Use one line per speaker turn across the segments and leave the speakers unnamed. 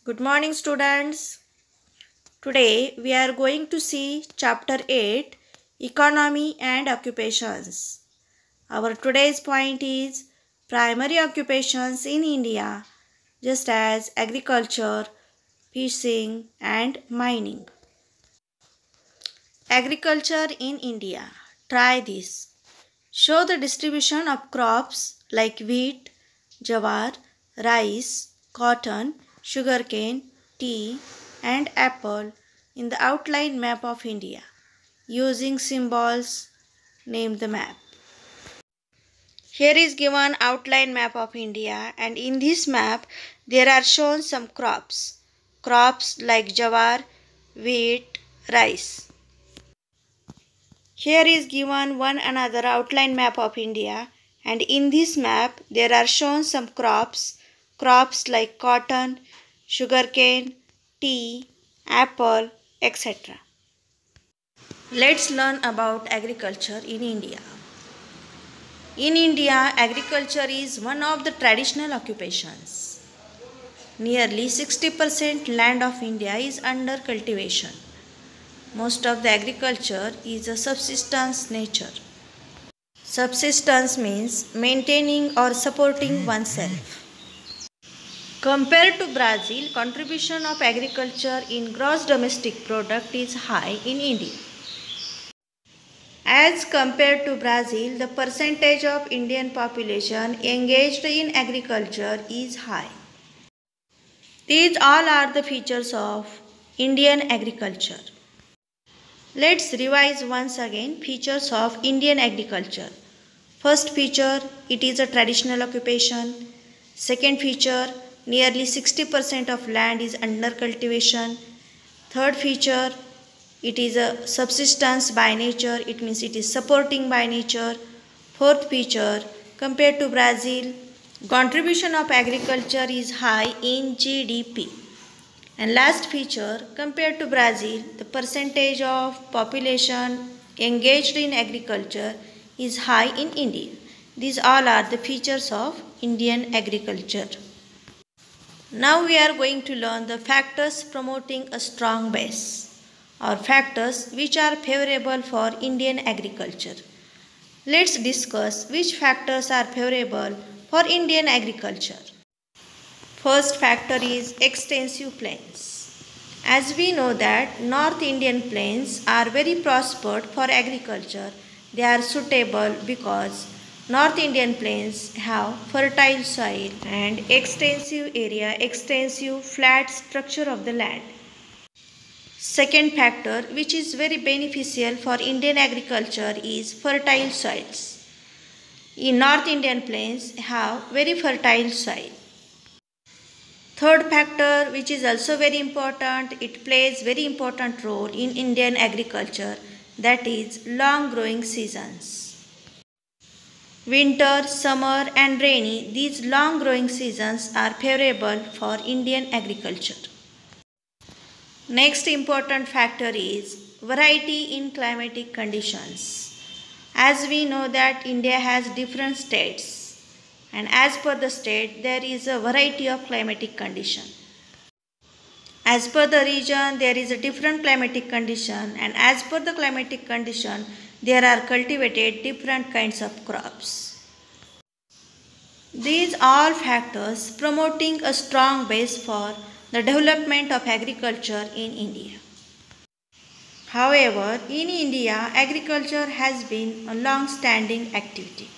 Good morning, students. Today we are going to see Chapter 8 Economy and Occupations. Our today's point is primary occupations in India, just as agriculture, fishing, and mining. Agriculture in India. Try this. Show the distribution of crops like wheat, jawar, rice, cotton, sugarcane, tea, and apple in the outline map of India. Using symbols, name the map. Here is given outline map of India, and in this map there are shown some crops. Crops like jawar, wheat, rice. Here is given one another outline map of India, and in this map there are shown some crops like cotton, sugarcane, tea, apple, etc. Let's learn about agriculture in India. In India, agriculture is one of the traditional occupations. Nearly 60% land of India is under cultivation. Most of the agriculture is a subsistence nature. Subsistence means maintaining or supporting oneself. Compared to Brazil, contribution of agriculture in gross domestic product is high in India. As compared to Brazil, the percentage of Indian population engaged in agriculture is high. These all are the features of Indian agriculture. Let's revise once again features of Indian agriculture. First feature, it is a traditional occupation. Second feature, nearly 60% of land is under cultivation. Third feature, it is a subsistence by nature, it means it is supporting by nature. Fourth feature, compared to Brazil, contribution of agriculture is high in GDP. And last feature, compared to Brazil, the percentage of population engaged in agriculture is high in India. These all are the features of Indian agriculture. Now we are going to learn the factors promoting a strong base, or factors which are favorable for Indian agriculture. Let's discuss which factors are favorable for Indian agriculture. First factor is extensive plains. As we know that North Indian plains are very prospered for agriculture. They are suitable because North Indian plains have fertile soil and extensive flat structure of the land. Second factor which is very beneficial for Indian agriculture is fertile soils. In North Indian plains have very fertile soil. Third factor which is also very important, it plays very important role in Indian agriculture, that is long growing seasons. Winter, summer and rainy, these long growing seasons are favorable for Indian agriculture. Next important factor is variety in climatic conditions. As we know that India has different states, and as per the state there is a variety of climatic condition. As per the region there is a different climatic condition, and as per the climatic condition there are cultivated different kinds of crops. These all factors promoting a strong base for the development of agriculture in India. However, in India agriculture has been a long-standing activity.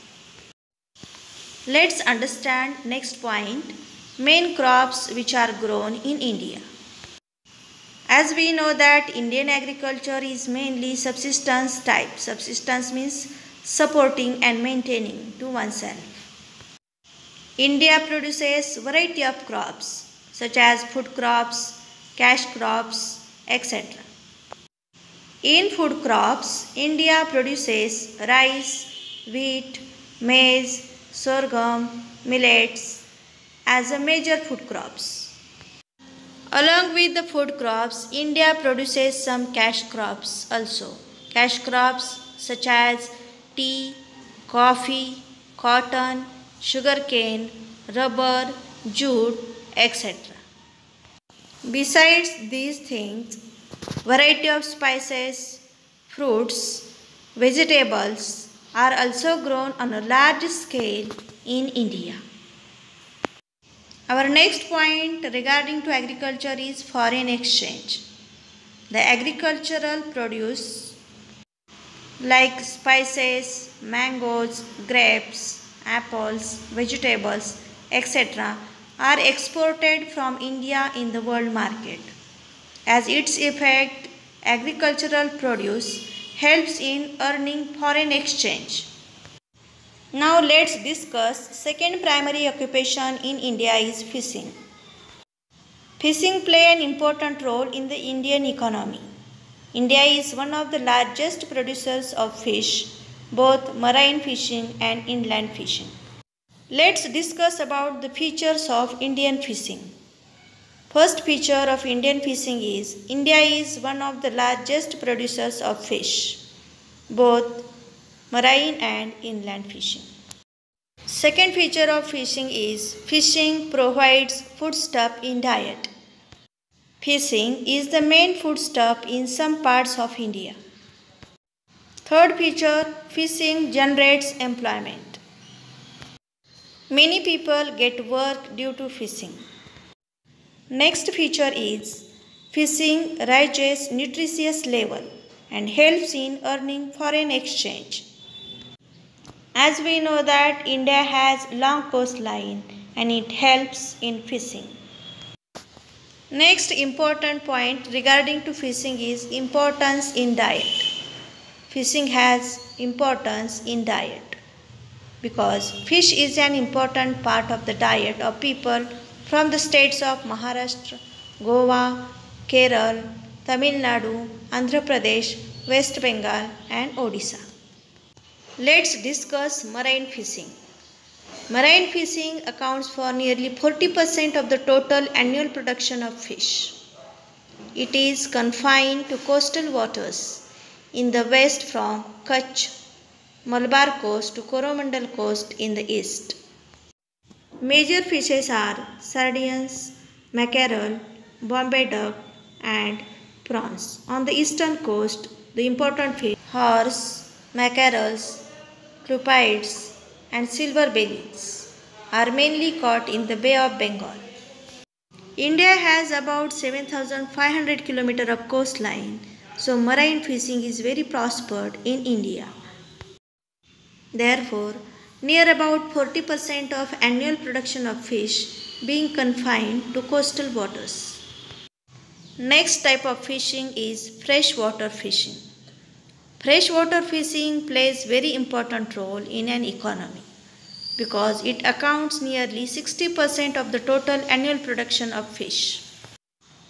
Let's understand next point, main crops which are grown in India. As we know that Indian agriculture is mainly subsistence type. Subsistence means supporting and maintaining to oneself. India produces variety of crops such as food crops, cash crops, etc. In food crops, India produces rice, wheat, maize, sorghum, millets as a major food crops. Along with the food crops, India produces some cash crops also. Cash crops such as tea, coffee, cotton, sugarcane, rubber, jute, etc. Besides these things, variety of spices, fruits, vegetables are also grown on a large scale in India. Our next point regarding to agriculture is foreign exchange. The agricultural produce like spices, mangoes, grapes, apples, vegetables, etc. are exported from India in the world market. As its effect, agricultural produce helps in earning foreign exchange. Now let's discuss second primary occupation in India is fishing. Fishing play an important role in the Indian economy. India is one of the largest producers of fish, both marine fishing and inland fishing. Let's discuss about the features of Indian fishing. First feature of Indian fishing is India is one of the largest producers of fish, both marine and inland fishing. Second feature of fishing is fishing provides foodstuff in diet. Fishing is the main foodstuff in some parts of India. Third feature, fishing generates employment. Many people get work due to fishing. Next feature is fishing raises nutritious level and helps in earning foreign exchange. As we know that India has long coastline and it helps in fishing. Next important point regarding to fishing is importance in diet. Fishing has importance in diet because fish is an important part of the diet of people from the states of Maharashtra, Goa, Kerala, Tamil Nadu, Andhra Pradesh, West Bengal and Odisha. Let's discuss marine fishing. Marine fishing accounts for nearly 40% of the total annual production of fish. It is confined to coastal waters in the west from Kutch, Malabar coast to Coromandel coast in the east. Major fishes are sardines, mackerel, Bombay duck and prawns. On the eastern coast, the important fish horse, mackerels, clupids and silver bellies are mainly caught in the Bay of Bengal. India has about 7,500 km of coastline, so marine fishing is very prospered in India. Therefore, near about 40% of annual production of fish being confined to coastal waters. Next type of fishing is freshwater fishing. Freshwater fishing plays very important role in an economy because it accounts nearly 60% of the total annual production of fish.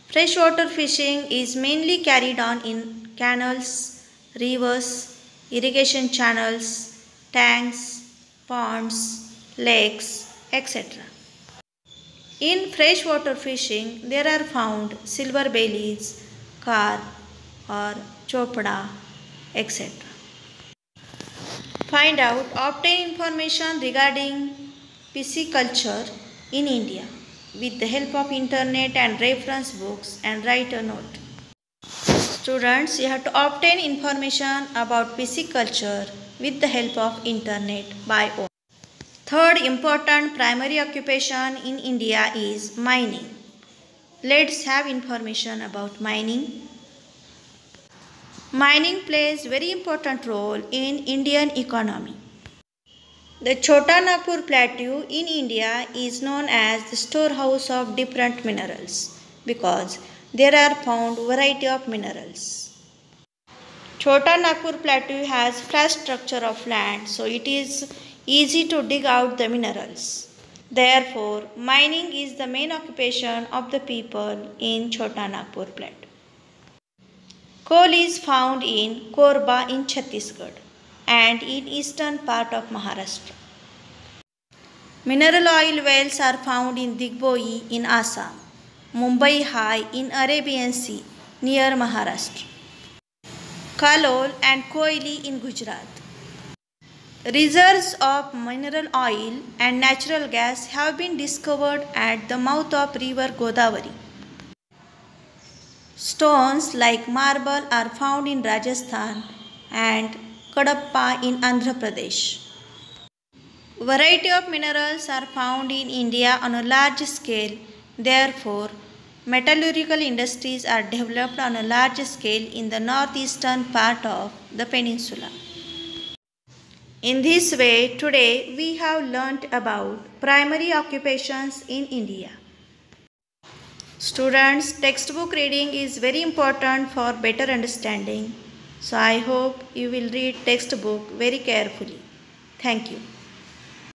Freshwater fishing is mainly carried on in canals, rivers, irrigation channels, tanks, ponds, lakes, etc. In freshwater fishing, there are found silver bellies, carp or chopada, etc. Find out, obtain information regarding pisciculture in India with the help of internet and reference books and write a note. Students, you have to obtain information about pisciculture with the help of internet by own. Third important primary occupation in India is mining. Let's have information about mining. Mining plays very important role in Indian economy. The Chota Nagpur Plateau in India is known as the storehouse of different minerals because there are found variety of minerals. Chota Nagpur Plateau has flat structure of land, so it is easy to dig out the minerals. Therefore, mining is the main occupation of the people in Chota Nagpur Plateau. Coal is found in Korba in Chhattisgarh and in eastern part of Maharashtra. Mineral oil wells are found in Digboi in Assam, Mumbai High in Arabian Sea near Maharashtra, Kalol and Koili in Gujarat. Reserves of mineral oil and natural gas have been discovered at the mouth of river Godavari. Stones like marble are found in Rajasthan and Kadapa in Andhra Pradesh. Variety of minerals are found in India on a large scale. Therefore, metallurgical industries are developed on a large scale in the northeastern part of the peninsula. In this way, today we have learnt about primary occupations in India. Students, textbook reading is very important for better understanding. So I hope you will read textbook very carefully. Thank you.